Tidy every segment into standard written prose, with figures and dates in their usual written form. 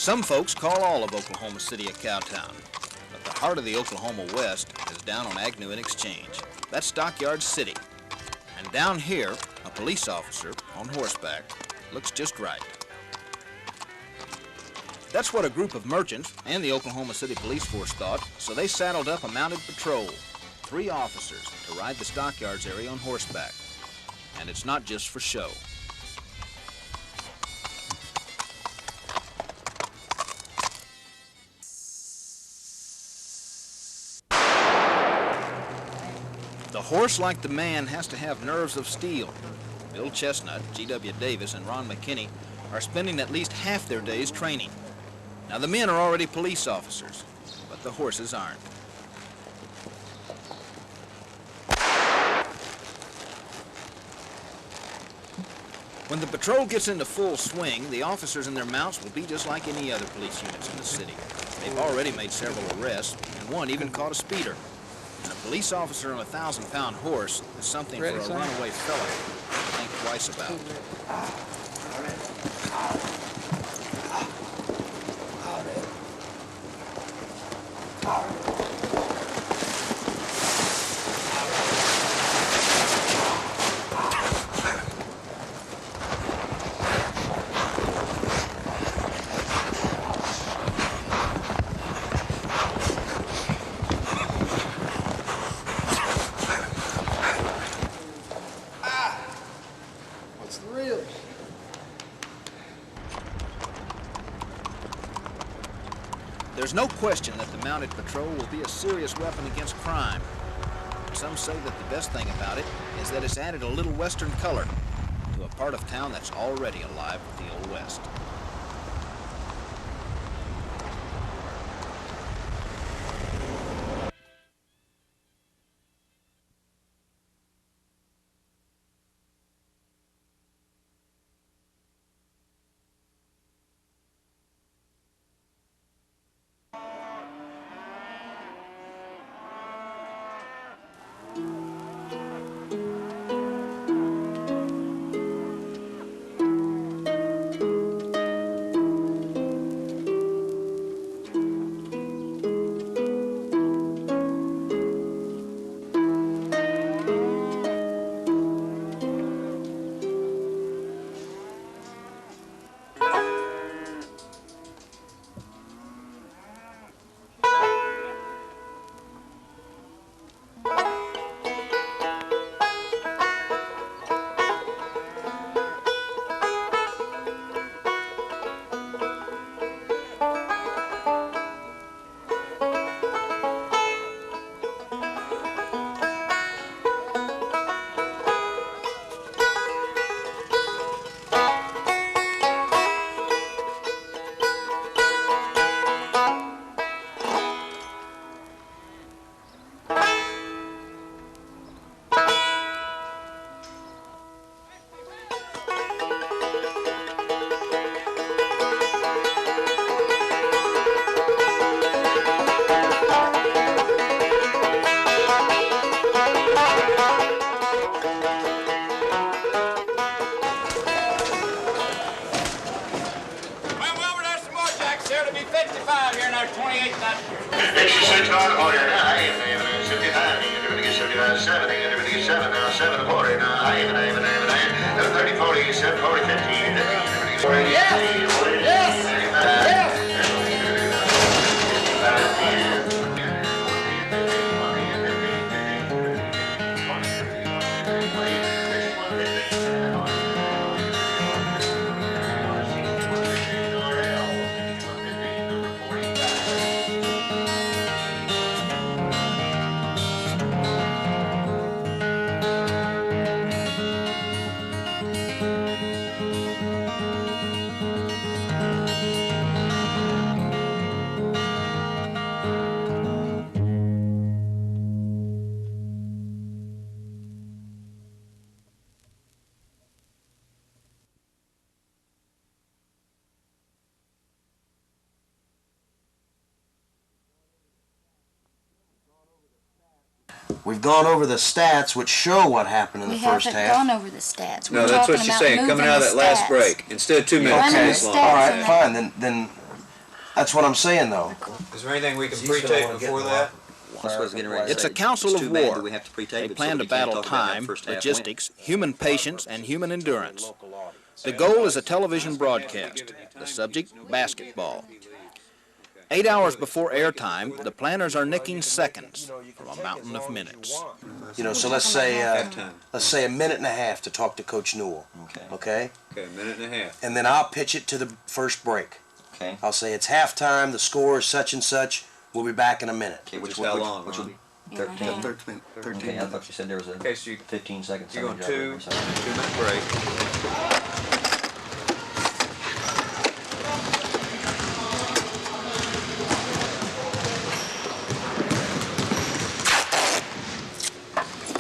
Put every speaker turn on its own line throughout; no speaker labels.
Some folks call all of Oklahoma City a cowtown, but the heart of the Oklahoma West is down on Agnew and Exchange. That's Stockyards City. And down here, a police officer on horseback looks just right. That's what a group of merchants and the Oklahoma City Police Force thought, so they saddled up a mounted patrol, 3 officers, to ride the Stockyards area on horseback. And it's not just for show. The horse, like the man, has to have nerves of steel. Bill Chestnut, G.W. Davis, and Ron McKinney are spending at least half their days training. Now, the men are already police officers, but the horses aren't. When the patrol gets into full swing, the officers and their mounts will be just like any other police units in the city. They've already made several arrests, and one even caught a speeder. And a police officer on a 1,000-pound horse is something for a runaway fella to think twice about. There's no question that the mounted patrol will be a serious weapon against crime. Some say that the best thing about it is that it's added a little Western color to a part of town that's already alive with the Old West.
We've gone over the stats, which show what happened in the first half.
We haven't gone over the stats.
No, that's what she's saying. Coming out of that last break, instead of 2 minutes.
Okay, all right, fine. Then That's what I'm saying, though.
Is there anything we can pre-tape before that?
It's a council of war. They plan to battle time, logistics, human patience, and human endurance. The goal is a television broadcast. The subject, basketball. 8 hours before airtime, the planners are nicking seconds from a mountain of minutes.
You know, so let's say a minute and a half to talk to Coach Newell. Okay?
Okay, a minute and a half.
And then I'll pitch it to the first break.
Okay.
I'll say it's halftime, the score is such and such, we'll be back in a minute.
Okay, which
how long?
Which will be
13.
13. Okay, I thought you said there was a
Okay, so
15 seconds.
you're going 2-minute break.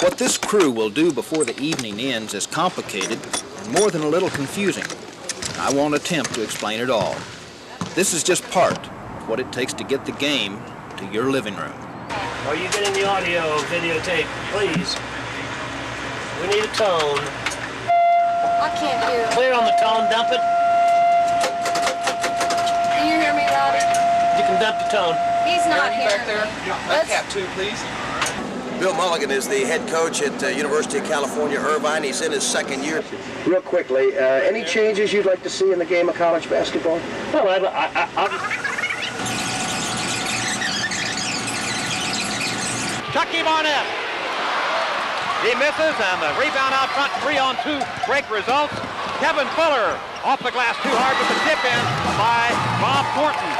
What this crew will do before the evening ends is complicated and more than a little confusing. I won't attempt to explain it all. This is just part of what it takes to get the game to your living room.
Are you getting the audio videotape, please? We need a tone.
I can't hear him.
Clear on the tone, dump it.
Can you hear me, Robbie?
You can dump the tone.
He's not here. Let's
Cap 2, please.
Bill Mulligan is the head coach at University of California, Irvine. He's in his second year. Real quickly, any changes you'd like to see in the game of college basketball?
Well,
Chucky Barnett. He misses, and the rebound out front, 3-on-2 break results. Kevin Fuller off the glass too hard with the tip in by Bob Thornton.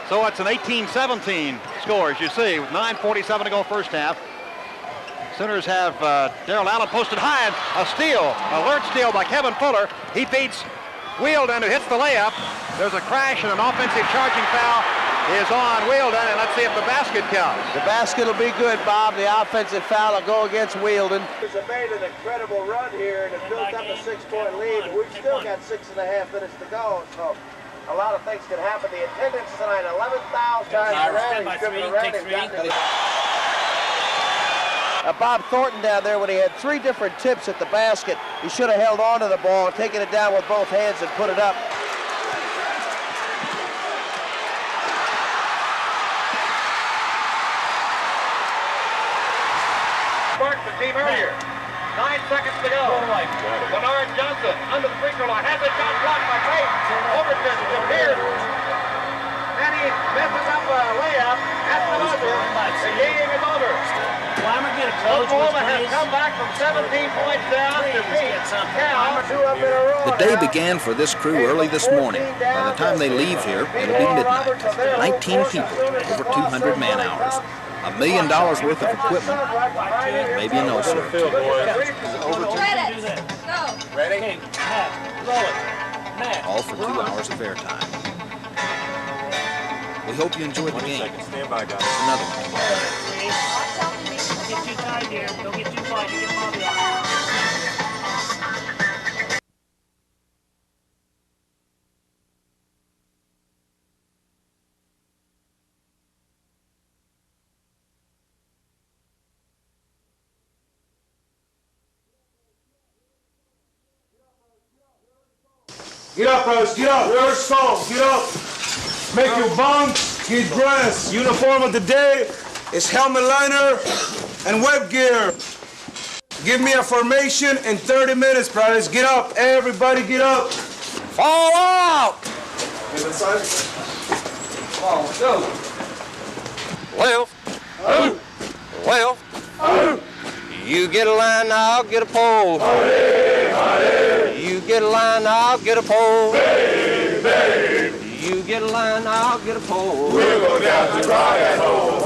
So it's an 18-17 score, as you see, with 9:47 to go first half. Sooners have Darrell Allen posted high, and a steal, alert steal by Kevin Fuller. He beats Wielden, who hits the layup. There's a crash, and an offensive charging foul is on Wielden, and let's see if the basket counts.
The basket will be good, Bob. The offensive foul will go against Wielden.
They made an incredible run here and have built up a 6-point lead, but we've still got 6.5 minutes to go, so a lot of things can happen. The attendance tonight, 11,000 times.
Bob Thornton down there, when he had 3 different tips at the basket, he should have held on to the ball and taken it down with both hands and put it up.
Sparked the team earlier. 9 seconds to go. Bernard Johnson under the free throw line. Has a shot blocked by Tate. Overton to Pierce. And he messes up a layup at the buzzer. The game is over. Oklahoma has come back from 17 points down to beat Cal. 2 up in a row.
The day began for this crew early this morning. By the time they leave here, it'll be midnight. 19 people, over 200 man-hours. $1 million worth of equipment, maybe a no-serve.
Credits. Go.
Ready?
All for 2 hours of airtime. We hope you enjoyed the game.
Stand by, guys.
Another one.
Don't get too tight here. Don't get too tight. You get Bobby off.
Get up, Rose, get up. Where's Skull? Get up. Make your bunks, get dressed. Uniform of the day is helmet liner and web gear. Give me a formation in 30 minutes, brothers. Get up, everybody get up. Fall out!
Oh, go.
Left. You get a line, I'll get a pole. You get a line, I'll get a pole. You get a line, I'll get a pole.
We'll go down to rock and roll.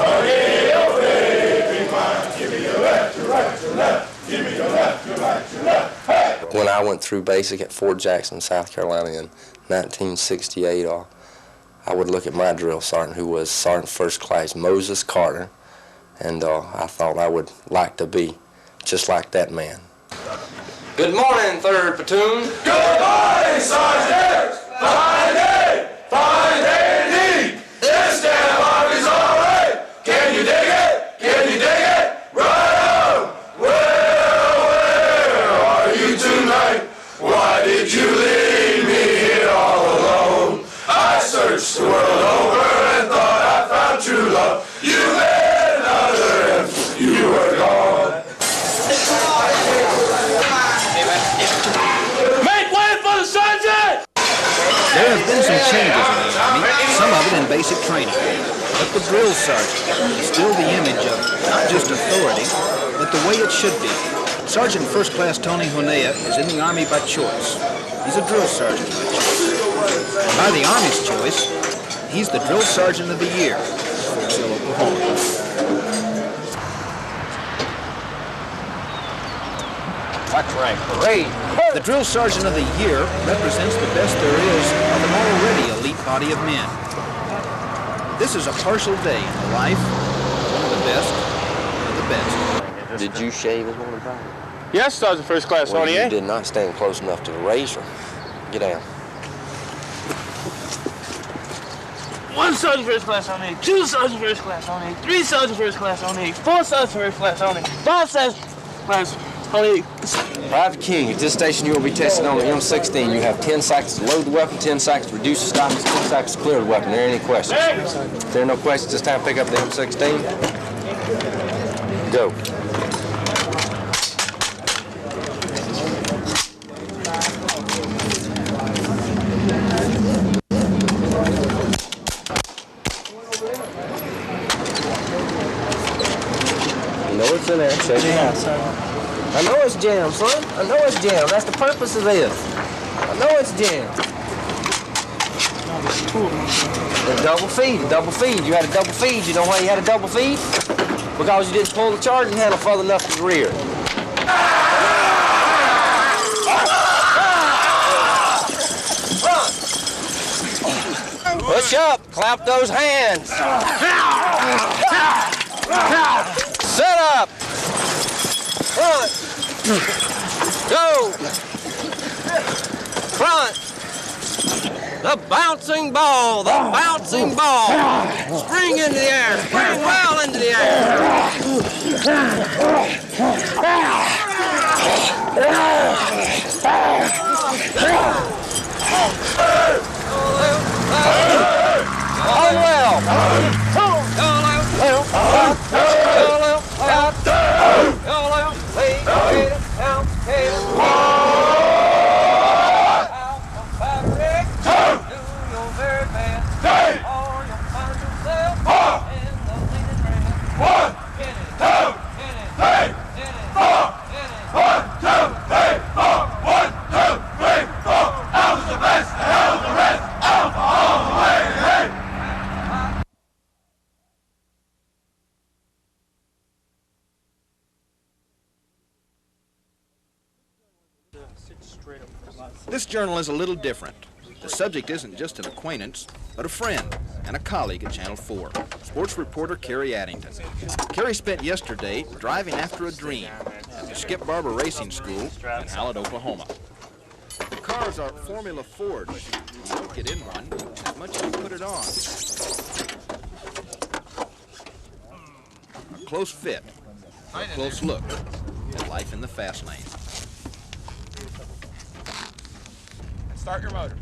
Give me your left, your right, your left. Give me your left, your right, your left. Hey!
When I went through basic at Fort Jackson, South Carolina in 1968, I would look at my drill sergeant, who was Sergeant First Class Moses Carter, and I thought I would like to be just like that man. Good morning, 3rd Platoon.
Good morning, Sergeant! Fine day indeed! This damn army's all right! Can you dig it? Can you dig it? Right on! Well, where are you tonight? Why did you leave me here all alone? I searched the
been some changes in the Army, some of it in basic training. But the drill sergeant is still the image of not just authority, but the way it should be. Sergeant First Class Tony Honea is in the Army by choice. He's a drill sergeant by choice. And by the Army's choice, he's the Drill Sergeant of the Year for Sill, Oklahoma.
That's right, parade.
The Drill Sergeant of the Year represents the best there is of an already elite body of men. This is a partial day in the life of one of the best of the best.
Did you shave this morning, Private?
Yes, Sergeant First Class
Well,
Tony,
you did not stand close enough to the razor. Get down.
1 Sergeant First Class on 8, 2 Sergeant First Class on 8, 3 Sergeant First Class on 8, 4 Sergeant First Class on 8, 5 Sergeant Class on 8.
Private King, at this station you will be tested on the M16. You have 10 seconds to load the weapon, 10 seconds to reduce the stoppage, 10 seconds to clear the weapon. Are there any questions? If there are no questions, it's time to pick up the M16. Go. You know it's in there. Shake your hand. I know it's jammed, son. I know it's jammed. That's the purpose of this. I know it's jammed. The double feed. You had a double feed. You know why you had a double feed? Because you didn't pull the charging handle further enough to the rear. Push up. Clap those hands. Set up. Front. Go. Front. The bouncing ball. The bouncing ball. Spring into the air. Spring well into the air. On well.
This journal is a little different. The subject isn't just an acquaintance, but a friend and a colleague at Channel 4, sports reporter Kerry Addington. Kerry spent yesterday driving after a dream at the Skip Barber Racing School in Hallett, Oklahoma. The cars are Formula Fords. You don't get in one as much as you put it on. A close fit, a close look at life in the fast lane.
Start your motor.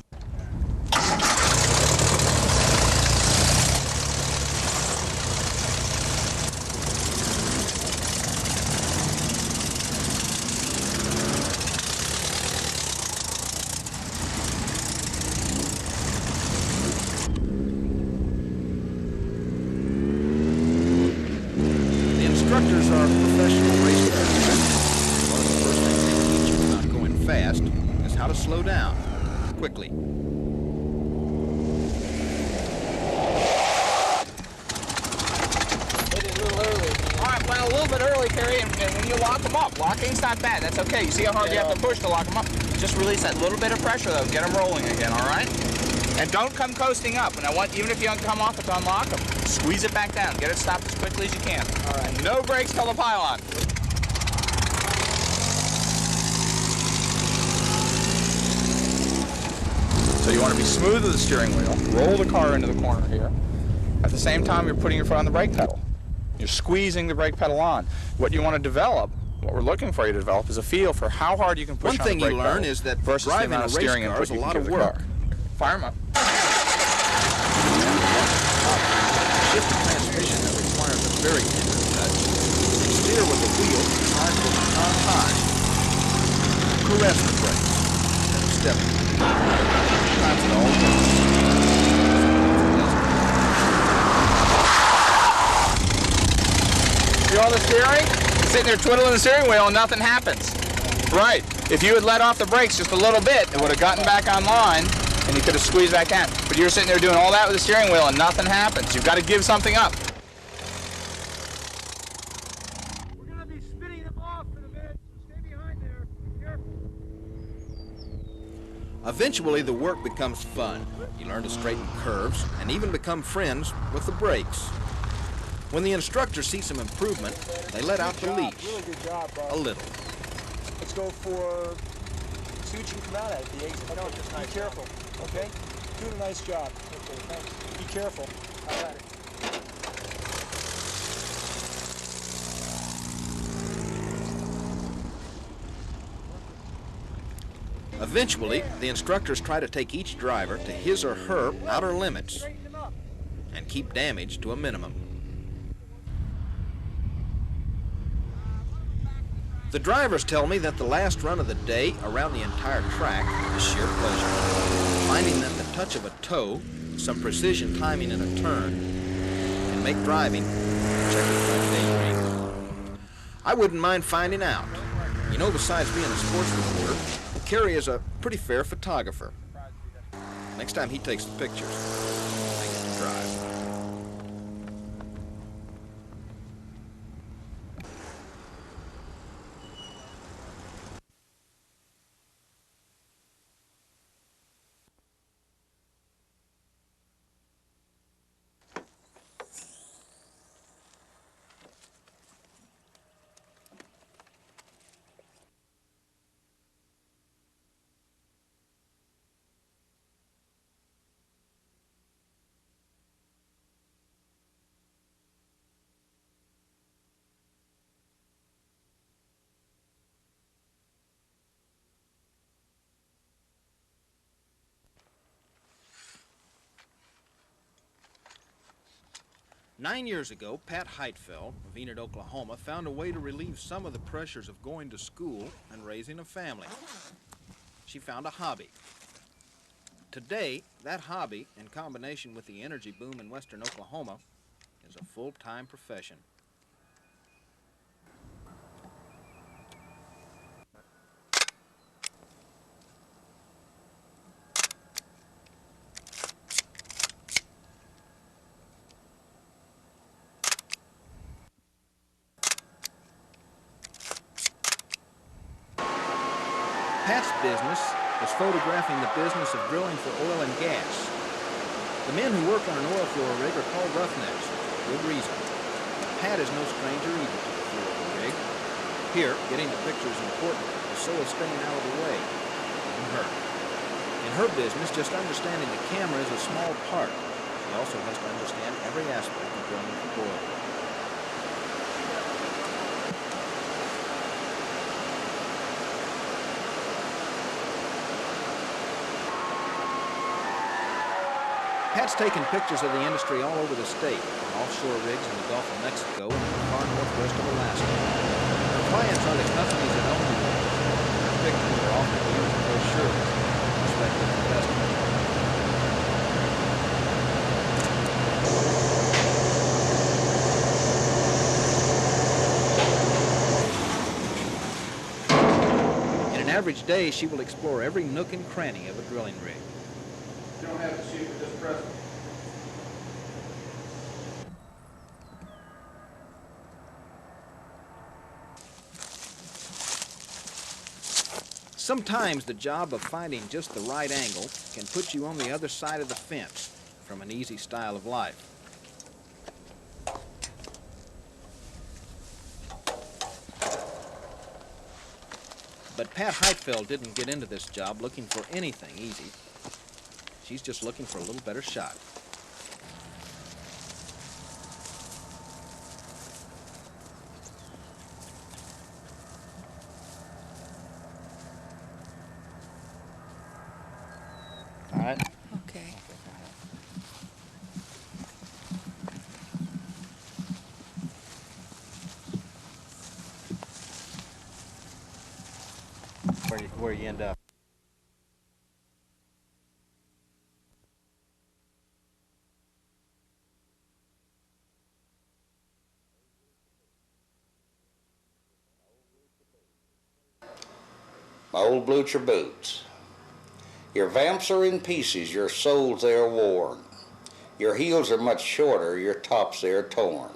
The instructors are professional racers. One of the first things they teach you about going fast is how to slow down quickly.
Well, a little bit early, Kerry, and when you lock them up, locking's not bad. That's okay. You see how hard you have to push to lock them up? Just release that little bit of pressure, though. Get them rolling again, all right? And don't come coasting up. And I want, even if you don't come off it to unlock them, squeeze it back down. Get it stopped as quickly as you can. All right. No brakes till the pylon. So you want to be smooth with the steering wheel. Roll the car into the corner here. At the same time, you're putting your foot on the brake pedal. You're squeezing the brake pedal on. What you want to develop, what we're looking for you to develop, is a feel for how hard you can push on the brake pedal.
One thing you learn is that driving a race car is a lot of work.
Fire them up.
Shift a transmission that requires a very tender touch. Steer with the wheel hard to on high. Caress the brakes instead of stepping. Sometimes it all comes.
steering, sitting there twiddling the steering wheel and nothing happens. Right. If you had let off the brakes just a little bit, it would have gotten back online and you could have squeezed back in. But you're sitting there doing all that with the steering wheel and nothing happens. You've got to give something up.
We're going to be spinning them off in a minute, so stay behind there. Be careful.
Eventually, the work becomes fun. You learn to straighten curves and even become friends with the brakes. When the instructors see some improvement, they let out the leash.
Really good job, bro.
A little.
Let's go for... See what you can come out at the exit. Be careful, okay? Doing a nice job. Okay, thanks. Be careful. I got it.
Eventually, the instructors try to take each driver to his or her outer limits and keep damage to a minimum. The drivers tell me that the last run of the day around the entire track is sheer pleasure. Finding that the touch of a toe, some precision timing in a turn, can make driving a checkered daydream. I wouldn't mind finding out. You know, besides being a sports reporter, Kerry is a pretty fair photographer. Next time he takes the pictures, I get to drive. Nine years ago, Pat Heitfeld of Enid, Oklahoma, found a way to relieve some of the pressures of going to school and raising a family. She found a hobby. Today, that hobby, in combination with the energy boom in western Oklahoma, is a full-time profession. Pat's business is photographing the business of drilling for oil and gas. The men who work on an oil floor rig are called roughnecks, for good reason. Pat is no stranger either to the floor of the rig. Here, getting the picture is important, but so is staying out of the way, and her. In her business, just understanding the camera is a small part. She also has to understand every aspect of drilling for oil. Pat's taken pictures of the industry all over the state, on offshore rigs in the Gulf of Mexico and in the far northwest of Alaska. Her clients are the companies that own the rigs. Her pictures are often used in brochures for prospective investors. In an average day, she will explore every nook and cranny of a drilling rig.
You don't have to shoot with this present.
Sometimes the job of finding just the right angle can put you on the other side of the fence from an easy style of life. But Pat Heitfeld didn't get into this job looking for anything easy. She's just looking for a little better shot.
All right.
Okay.
Where you end up.
my old blucher boots. Your vamps are in pieces, your soles they are worn. Your heels are much shorter, your tops they are torn.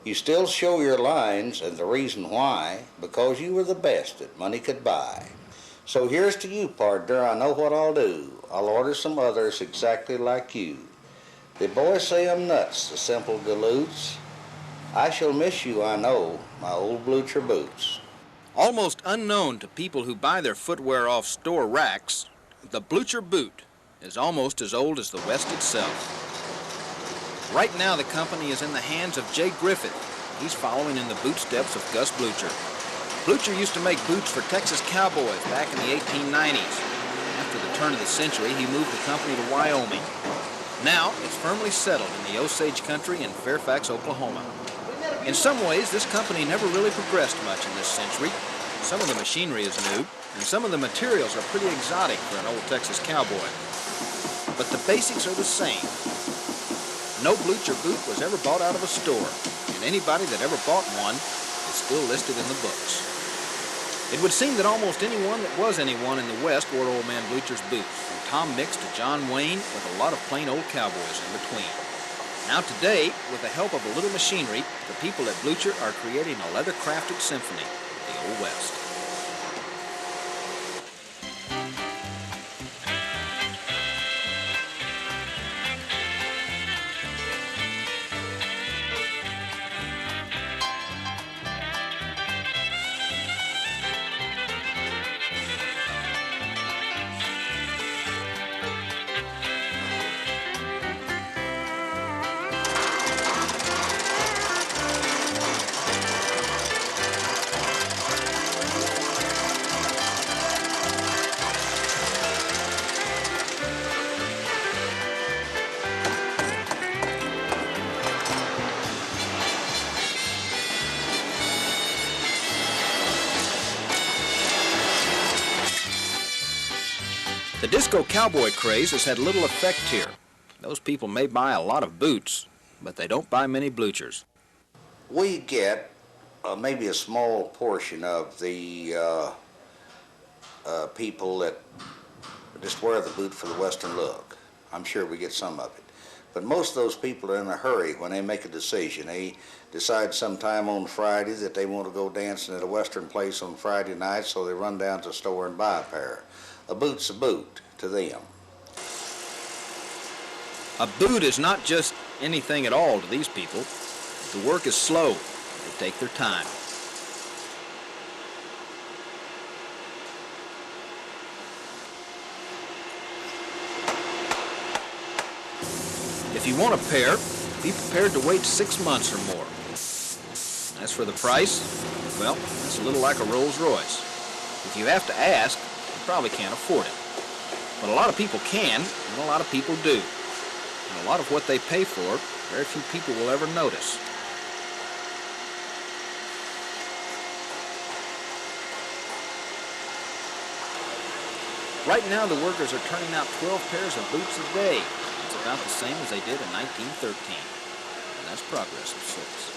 You still show your lines, and the reason why, because you were the best that money could buy. So here's to you, partner, I know what I'll do. I'll order some others exactly like you. The boys say I'm nuts, the simple galoots. I shall miss you, I know, my old blucher boots.
Almost unknown to people who buy their footwear off store racks, the blucher boot is almost as old as the West itself. Right now, the company is in the hands of Jay Griffith. He's following in the boot steps of Gus Blucher. Blucher used to make boots for Texas cowboys back in the 1890s. After the turn of the century, he moved the company to Wyoming. Now, it's firmly settled in the Osage country in Fairfax, Oklahoma. In some ways, this company never really progressed much in this century. Some of the machinery is new, and some of the materials are pretty exotic for an old Texas cowboy. But the basics are the same. No blucher boot was ever bought out of a store, and anybody that ever bought one is still listed in the books. It would seem that almost anyone that was anyone in the West wore Old Man Blucher's boots, from Tom Mix to John Wayne, with a lot of plain old cowboys in between. Now today, with the help of a little machinery, the people at Blucher are creating a leather-crafted symphony of the Old West. The disco cowboy craze has had little effect here. Those people may buy a lot of boots, but they don't buy many bluchers.
We get maybe a small portion of the people that just wear the boot for the Western look. I'm sure we get some of it. But most of those people are in a hurry when they make a decision. They decide sometime on Friday that they want to go dancing at a Western place on Friday night, so they run down to the store and buy a pair. A boot's a boot to them.
A boot is not just anything at all to these people. The work is slow. They take their time. If you want a pair, be prepared to wait 6 months or more. As for the price, well, it's a little like a Rolls Royce. If you have to ask, you probably can't afford it. But a lot of people can, and a lot of people do. And a lot of what they pay for, very few people will ever notice. Right now, the workers are turning out 12 pairs of boots a day. It's about the same as they did in 1913. And that's progress of sorts.